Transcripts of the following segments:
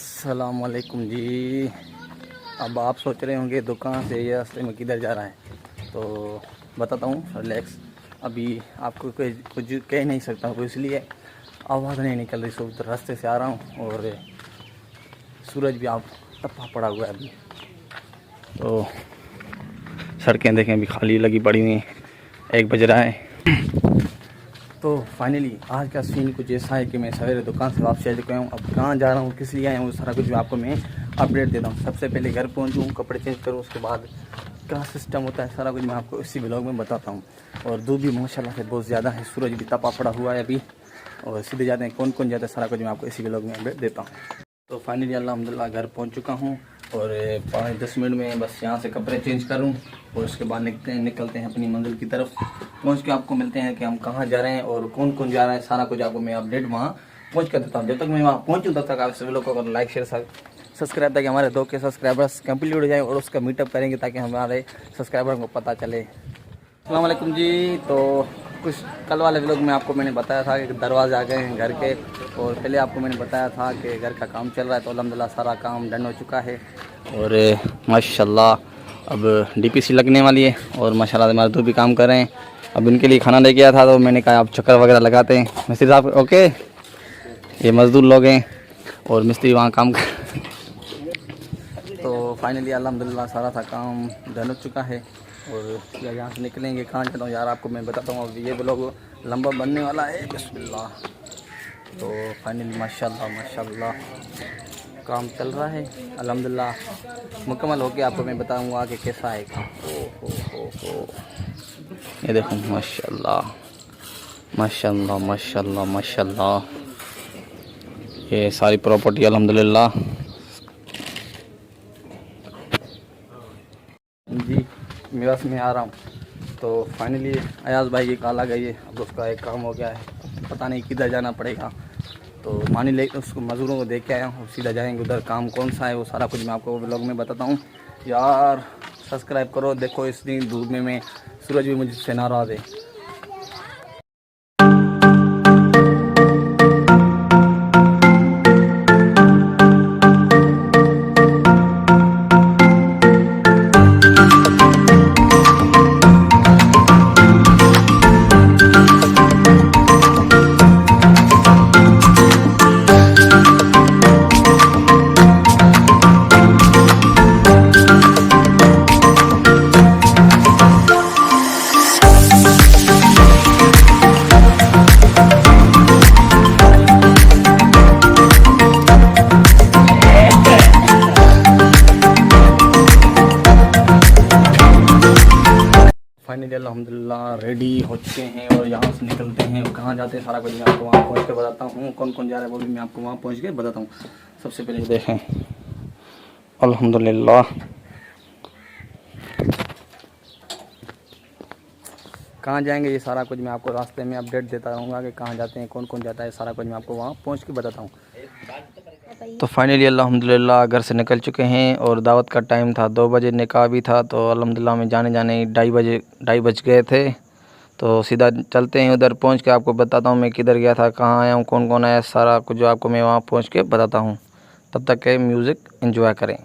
अस्सलामुअलैकुम जी। अब आप सोच रहे होंगे दुकान से या रास्ते में किधर जा रहा है, तो बताता हूँ। रिलैक्स, अभी आपको कुछ कह नहीं सकता हूँ, इसलिए आवाज़ नहीं निकल रही। सब रास्ते से आ रहा हूँ और सूरज भी आप तपा पड़ा हुआ है अभी। तो सड़कें देखें अभी खाली लगी पड़ी हुई हैं, 1 बज रहा है। तो फाइनली आज का सीन कुछ ऐसा है कि मैं सवेरे दुकान से वापस आ चुका हूँ। अब कहाँ जा रहा हूँ, किस लिए आया हूँ, सारा कुछ आपको मैं अपडेट देता हूँ। सबसे पहले घर पहुँचूँ, कपड़े चेंज करूँ, उसके बाद क्या सिस्टम होता है सारा कुछ मैं आपको इसी ब्लॉग में बताता हूँ। और धूप भी माशाल्लाह से बहुत ज़्यादा है, सूरज भी तपा पड़ा हुआ है अभी। और सीधे जाते हैं, कौन कौन जाता है सारा कुछ मैं आपको इसी ब्लॉग में अपडेट देता हूँ। तो फाइनली अल्हम्दुलिल्लाह घर पहुँच चुका हूँ और 5-10 मिनट में बस यहाँ से कपड़े चेंज करूँ और उसके बाद निकलते हैं अपनी मंजिल की तरफ। पहुँच के आपको मिलते हैं कि हम कहाँ जा रहे हैं और कौन कौन जा रहा है, सारा कुछ आपको मैं अपडेट वहाँ पहुँच कर देता हूँ। जब तक मैं वहाँ पहुँचूँ तब तक आप सभी लोग को लाइक शेयर सब्सक्राइब, ताकि हमारे 2 के सब्सक्राइबर्स कंप्लीट हो जाए और उसका मीटअप करेंगे ताकि हमारे सब्सक्राइबर को पता चले। अस्सलाम वालेकुम जी। तो कुछ कल वाले व्लॉग में आपको मैंने बताया था कि दरवाजे आ गए हैं घर के, और पहले आपको मैंने बताया था कि घर का काम चल रहा है। तो अल्हम्दुलिल्लाह सारा काम डन हो चुका है और माशाल्लाह अब डीपीसी लगने वाली है और माशाल्लाह मजदूर भी काम कर रहे हैं। अब इनके लिए खाना लेके आया था, तो मैंने कहा आप चक्कर वगैरह लगाते हैं। मिस्त्री साहब ओके, ये मजदूर लोग हैं और मिस्त्री वहाँ काम कर। तो फाइनली अल्हम्दुलिल्लाह सारा था काम डन हो चुका है और यहाँ से निकलेंगे। कहाँ जाता हूँ यार आपको मैं बताता हूँ। अब ये ब्लॉग लंबा बनने वाला है, बिस्मिल्लाह। तो फाइनली माशाल्लाह काम चल रहा है अल्हम्दुलिल्लाह। मुकम्मल हो के आपको मैं बताऊँगा कि कैसा है काम। ओ ये देखो माशाल्लाह ये सारी प्रॉपर्टी अल्हम्दुलिल्लाह जी मेवास में आ रहा हूँ। तो फाइनली अयाज भाई की कॉल आ गई है, अब उसका एक काम हो गया है, पता नहीं किधर जाना पड़ेगा। तो मानी ले उसको मज़दूरों को देख के आया हूँ, सीधा जाएंगे उधर। काम कौन सा है वो सारा कुछ मैं आपको ब्लॉग में बताता हूँ। यार सब्सक्राइब करो, देखो इस दिन धूप में मैं सूरज भी मुझसे नाराज़ है। फाइनली अल्हम्दुलिल्लाह रेडी हो चुके हैं और यहाँ से निकलते हैं। कहाँ जाते हैं सारा कुछ मैं आपको वहाँ पहुँच के बताता हूँ। कौन कौन जा रहा है वो भी मैं आपको वहाँ पहुँच के बताता हूँ। सबसे पहले देखें अल्हम्दुलिल्लाह कहाँ जाएंगे ये सारा कुछ मैं आपको रास्ते में अपडेट देता रहूँगा कि कहाँ जाते हैं, कौन कौन जाता है, सारा कुछ मैं आपको वहाँ पहुँच के बताता हूँ। तो फाइनली अल्हम्दुलिल्लाह घर से निकल चुके हैं और दावत का टाइम था 2 बजे, निकाह भी था। तो अल्हम्दुलिल्लाह में जाने 2:30 बज गए थे। तो सीधा चलते हैं उधर। पहुंच के आपको बताता हूं मैं किधर गया था, कहां आया हूं, कौन कौन आया, सारा कुछ जो आपको मैं वहां पहुंच के बताता हूं। तब तक के म्यूज़िक एंजॉय करें।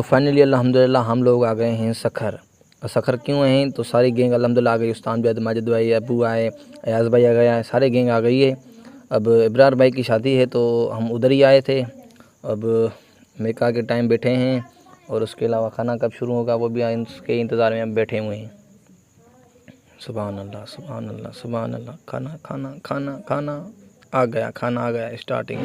फाइनली अल्हम्दुलिल्लाह हम लोग आ गए हैं सखर। और सखर क्यों हैं तो सारी गैंग अल्हम्दुलिल्लाह आ गई। उस्ताद जाद माजिद भाई, अबू आए, अयाज़ भाई आ गया है, सारे गैंग आ गई है। अब इब्रार भाई की शादी है तो हम उधर ही आए थे। अब मेका के टाइम बैठे हैं और उसके अलावा खाना कब शुरू होगा वो भी उसके इंतज़ार में हम बैठे हुए हैं। सुभान अल्लाह सुभान अल्लाह सुभान अल्लाह। खाना खाना खाना खाना आ गया, खाना आ गया स्टार्टिंग।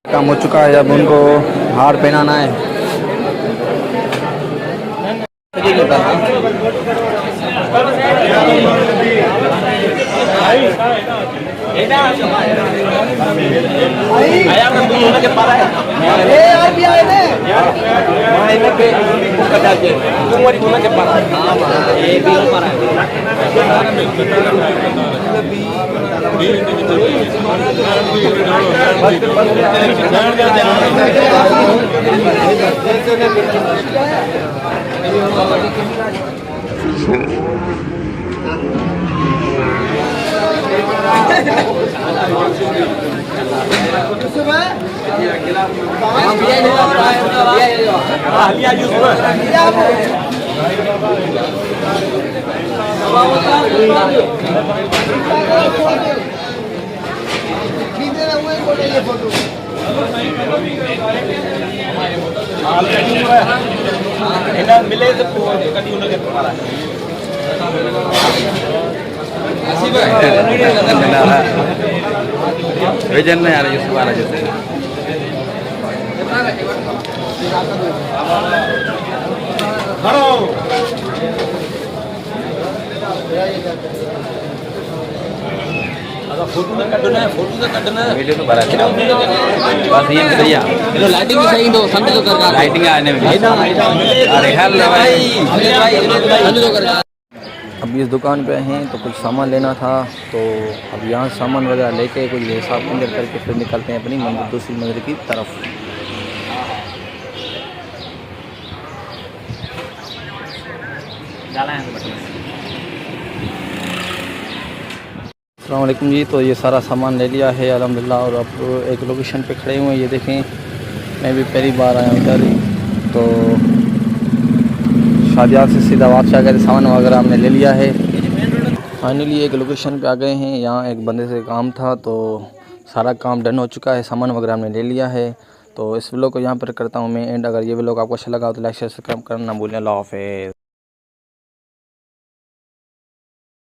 काम हो चुका है, अब उनको हार पहनाना है। मिले तो कभी उन्होंने तुम्हारा विजन में आ रही है वाला जैसे फोटो का कटना है, फोटो का कटना है, वीडियो तो बड़ा है बस ये भैया चलो लाइटिंग भी सही दो, समझ तो कर लाइटिंग आने में अरे हेलो भाई। अब इस दुकान पे हैं तो कुछ सामान लेना था, तो अब यहाँ सामान वगैरह लेके कुछ हिसाब क्लियर करके फिर निकलते हैं अपनी मंदिर दूसरी मंदिर की तरफ। अस्सलाम वालेकुम जी। तो ये सारा सामान ले लिया है अल्हम्दुलिल्लाह और अब एक लोकेशन पे खड़े हुए हैं। ये देखें, मैं भी पहली बार आया हूँ इधर, तो शादियात से सीधा वापस आ गए, सामान वगैरह हमने ले लिया है। फाइनली एक लोकेशन पे आ गए हैं, यहाँ एक बंदे से काम था तो सारा काम डन हो चुका है, सामान वगैरह हमने ले लिया है। तो इस व्लॉग को यहाँ पर करता हूँ मैं एंड। अगर ये व्लॉग आपको अच्छा लगा तो लाइक शेयर सब्सक्राइब करना ना भूलें। अल्लाह हाफ़िज़।